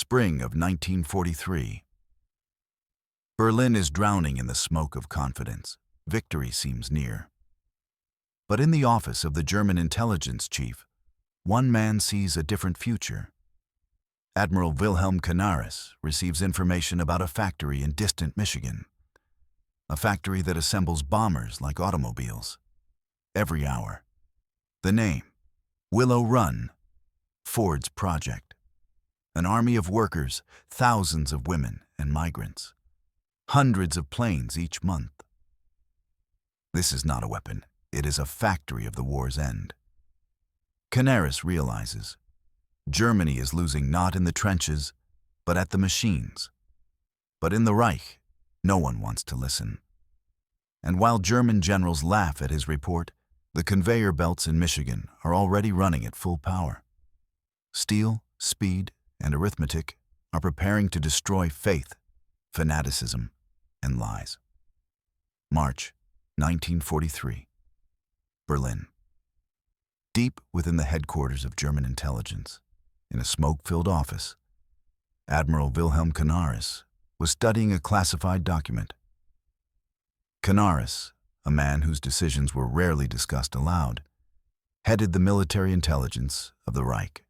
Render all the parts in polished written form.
Spring of 1943. Berlin is drowning in the smoke of confidence. Victory seems near. But in the office of the German intelligence chief, one man sees a different future. Admiral Wilhelm Canaris receives information about a factory in distant Michigan. A factory that assembles bombers like automobiles. Every hour. The name: Willow Run, Ford's project. An army of workers, thousands of women and migrants. Hundreds of planes each month. This is not a weapon. It is a factory of the war's end. Canaris realizes Germany is losing not in the trenches, but at the machines. But in the Reich, no one wants to listen. And while German generals laugh at his report, the conveyor belts in Michigan are already running at full power. Steel, speed, and arithmetic are preparing to destroy faith, fanaticism, and lies. March 1943. Berlin. Deep within the headquarters of German intelligence, in a smoke-filled office, Admiral Wilhelm Canaris was studying a classified document. Canaris, a man whose decisions were rarely discussed aloud, headed the military intelligence of the Reich.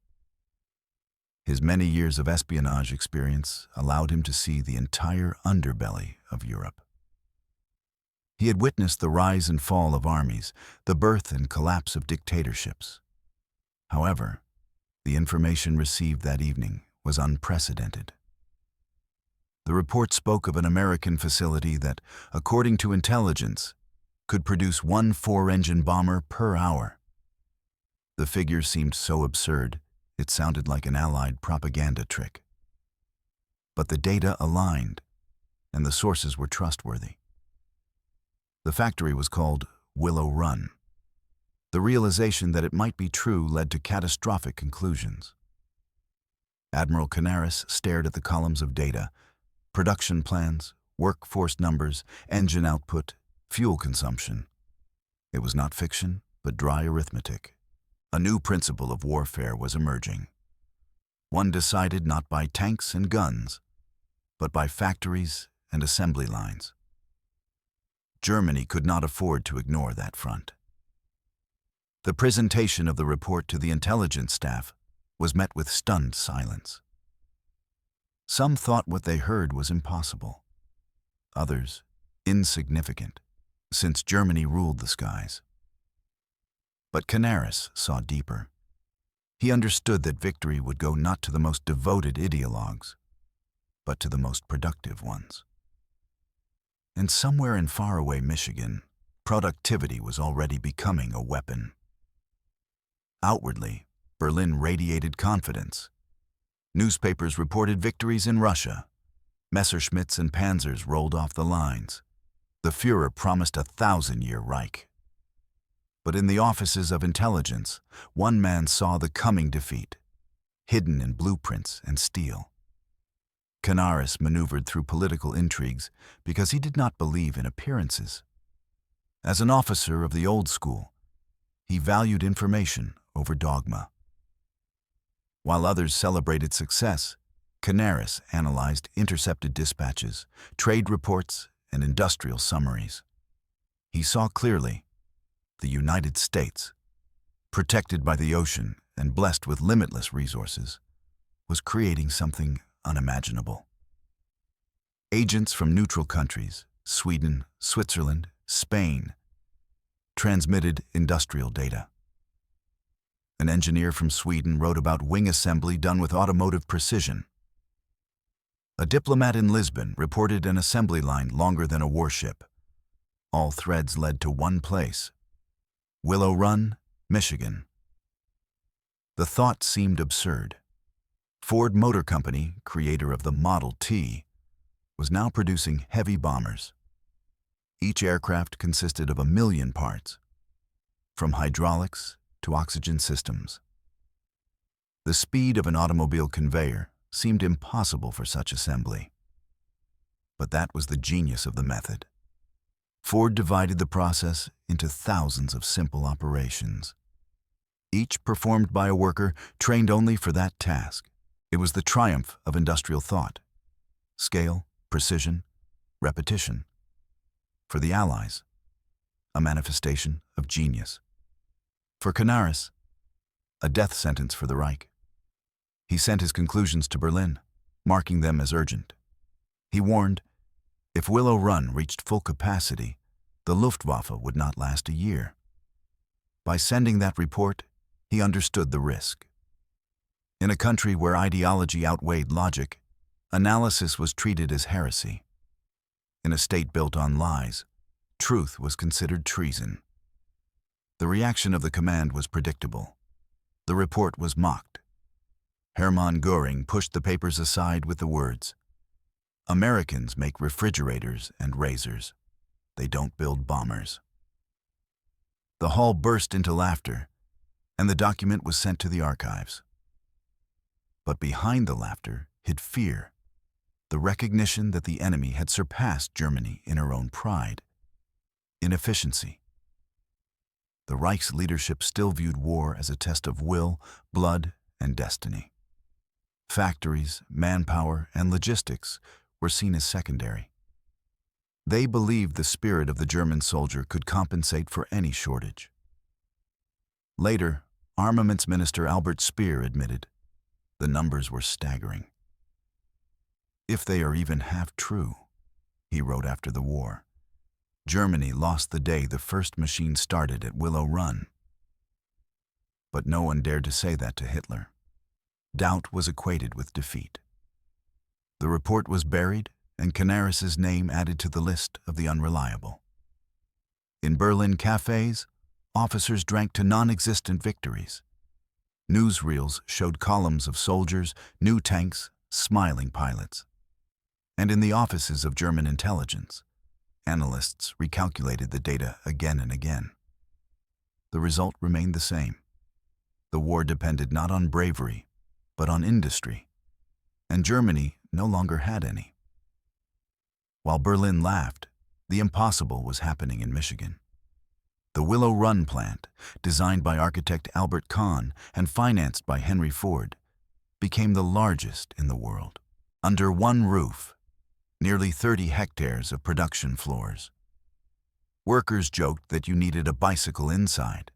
His many years of espionage experience allowed him to see the entire underbelly of Europe. He had witnessed the rise and fall of armies, the birth and collapse of dictatorships. However, the information received that evening was unprecedented. The report spoke of an American facility that, according to intelligence, could produce one 4-engine bomber per hour. The figure seemed so absurd, it sounded like an Allied propaganda trick. But the data aligned, and the sources were trustworthy. The factory was called Willow Run. The realization that it might be true led to catastrophic conclusions. Admiral Canaris stared at the columns of data: production plans, workforce numbers, engine output, fuel consumption. It was not fiction, but dry arithmetic. A new principle of warfare was emerging. One decided not by tanks and guns, but by factories and assembly lines. Germany could not afford to ignore that front. The presentation of the report to the intelligence staff was met with stunned silence. Some thought what they heard was impossible. Others, insignificant, since Germany ruled the skies. But Canaris saw deeper. He understood that victory would go not to the most devoted ideologues, but to the most productive ones. And somewhere in faraway Michigan, productivity was already becoming a weapon. Outwardly, Berlin radiated confidence. Newspapers reported victories in Russia. Messerschmitts and Panzers rolled off the lines. The Führer promised a 1,000-year Reich. But in the offices of intelligence, one man saw the coming defeat, hidden in blueprints and steel. Canaris maneuvered through political intrigues because he did not believe in appearances. As an officer of the old school, he valued information over dogma. While others celebrated success, Canaris analyzed intercepted dispatches, trade reports, and industrial summaries. He saw clearly: the United States, protected by the ocean and blessed with limitless resources, was creating something unimaginable. Agents from neutral countries, Sweden, Switzerland, Spain, transmitted industrial data. An engineer from Sweden wrote about wing assembly done with automotive precision. A diplomat in Lisbon reported an assembly line longer than a warship. All threads led to one place: Willow Run, Michigan. The thought seemed absurd. Ford Motor Company, creator of the Model T, was now producing heavy bombers. Each aircraft consisted of 1 million parts, from hydraulics to oxygen systems. The speed of an automobile conveyor seemed impossible for such assembly. But that was the genius of the method. Ford divided the process into thousands of simple operations, each performed by a worker trained only for that task. It was the triumph of industrial thought. Scale, precision, repetition. For the Allies, a manifestation of genius. For Canaris, a death sentence for the Reich. He sent his conclusions to Berlin, marking them as urgent. He warned, if Willow Run reached full capacity, the Luftwaffe would not last a year. By sending that report, he understood the risk. In a country where ideology outweighed logic, analysis was treated as heresy. In a state built on lies, truth was considered treason. The reaction of the command was predictable. The report was mocked. Hermann Göring pushed the papers aside with the words, "Americans make refrigerators and razors. They don't build bombers." The hall burst into laughter, and the document was sent to the archives. But behind the laughter hid fear, the recognition that the enemy had surpassed Germany in her own pride, in efficiency. The Reich's leadership still viewed war as a test of will, blood, and destiny. Factories, manpower, and logistics were seen as secondary. They believed the spirit of the German soldier could compensate for any shortage. Later, Armaments Minister Albert Speer admitted, the numbers were staggering. If they are even half true, he wrote after the war, Germany lost the day the first machine started at Willow Run. But no one dared to say that to Hitler. Doubt was equated with defeat. The report was buried and Canaris's name added to the list of the unreliable. In Berlin cafes, officers drank to non-existent victories. Newsreels showed columns of soldiers, new tanks, smiling pilots. And in the offices of German intelligence, analysts recalculated the data again and again. The result remained the same. The war depended not on bravery, but on industry, and Germany no longer had any. While Berlin laughed, the impossible was happening in Michigan. The Willow Run plant, designed by architect Albert Kahn and financed by Henry Ford, became the largest in the world. Under one roof, nearly 30 hectares of production floors. Workers joked that you needed a bicycle inside.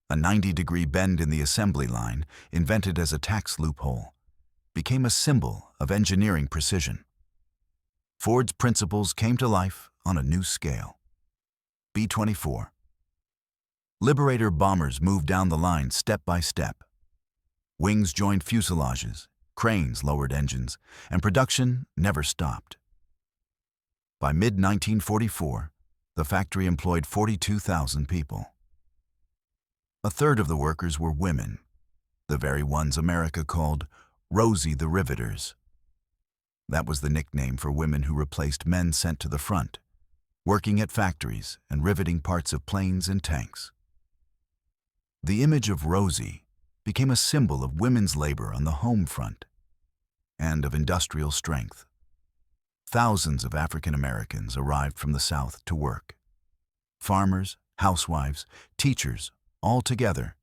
A 90-degree bend in the assembly line, invented as a tax loophole, became a symbol of engineering precision. Ford's principles came to life on a new scale. B-24. Liberator bombers moved down the line step by step. Wings joined fuselages, cranes lowered engines, and production never stopped. By mid-1944, the factory employed 42,000 people. A third of the workers were women, the very ones America called Rosie the Riveters. That was the nickname for women who replaced men sent to the front, working at factories and riveting parts of planes and tanks. The image of Rosie became a symbol of women's labor on the home front and of industrial strength. Thousands of African Americans arrived from the South to work. Farmers, housewives, teachers, all together,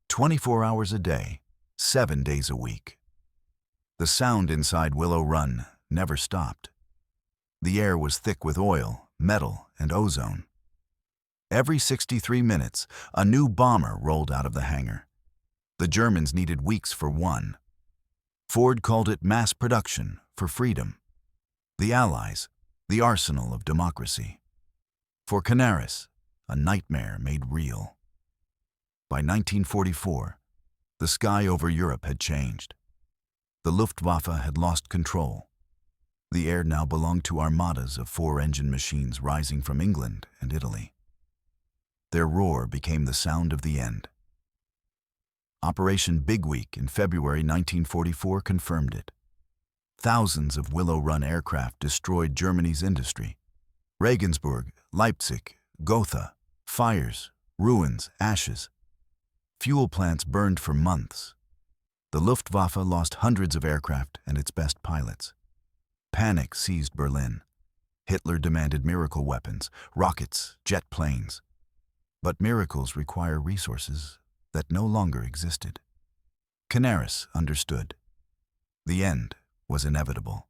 24 hours a day, 7 days a week. The sound inside Willow Run never stopped. The air was thick with oil, metal, and ozone. Every 63 minutes, a new bomber rolled out of the hangar. The Germans needed weeks for one. Ford called it mass production for freedom. The Allies, the arsenal of democracy. For Canaris, a nightmare made real. By 1944, the sky over Europe had changed. The Luftwaffe had lost control. The air now belonged to armadas of 4-engine machines rising from England and Italy. Their roar became the sound of the end. Operation Big Week in February 1944 confirmed it. Thousands of Willow Run aircraft destroyed Germany's industry. Regensburg, Leipzig, Gotha, fires, ruins, ashes. Fuel plants burned for months. The Luftwaffe lost hundreds of aircraft and its best pilots. Panic seized Berlin. Hitler demanded miracle weapons, rockets, jet planes. But miracles require resources that no longer existed. Canaris understood. The end was inevitable.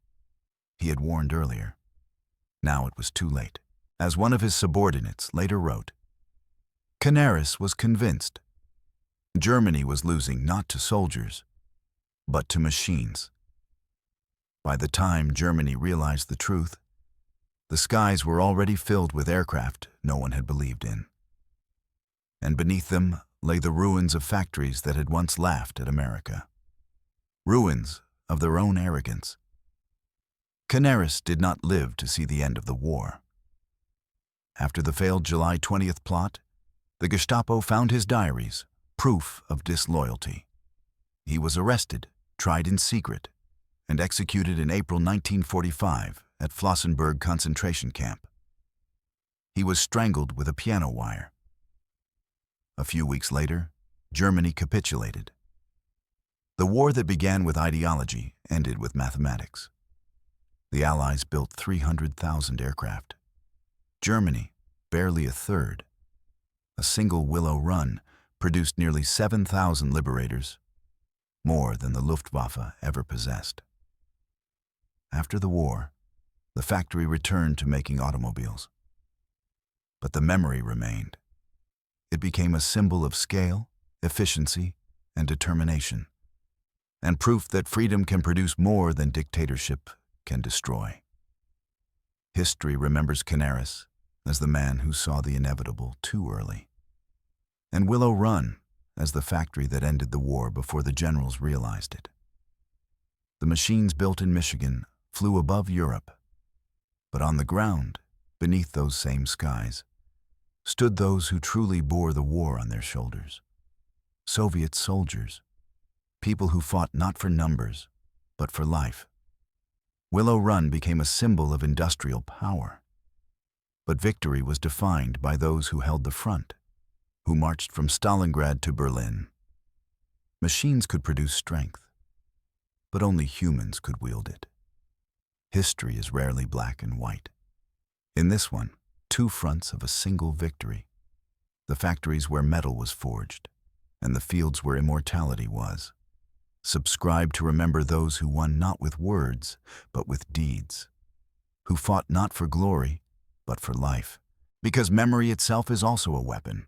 He had warned earlier. Now it was too late. As one of his subordinates later wrote, Canaris was convinced Germany was losing not to soldiers, but to machines. By the time Germany realized the truth, the skies were already filled with aircraft no one had believed in. And beneath them lay the ruins of factories that had once laughed at America. Ruins of their own arrogance. Canaris did not live to see the end of the war. After the failed July 20th plot, the Gestapo found his diaries, proof of disloyalty. He was arrested, tried in secret, and executed in April 1945 at Flossenburg concentration camp. He was strangled with a piano wire. A few weeks later, Germany capitulated. The war that began with ideology ended with mathematics. The Allies built 300,000 aircraft. Germany, barely a third. A single Willow Run produced nearly 7,000 liberators, more than the Luftwaffe ever possessed. After the war, the factory returned to making automobiles. But the memory remained. It became a symbol of scale, efficiency, and determination, and proof that freedom can produce more than dictatorship can destroy. History remembers Canaris as the man who saw the inevitable too early, and Willow Run as the factory that ended the war before the generals realized it. The machines built in Michigan flew above Europe, but on the ground, beneath those same skies, stood those who truly bore the war on their shoulders. Soviet soldiers, people who fought not for numbers, but for life. Willow Run became a symbol of industrial power. But victory was defined by those who held the front, who marched from Stalingrad to Berlin. Machines could produce strength, but only humans could wield it. History is rarely black and white. In this one, two fronts of a single victory. The factories where metal was forged, and the fields where immortality was. Subscribe to remember those who won not with words, but with deeds. Who fought not for glory, but for life. Because memory itself is also a weapon.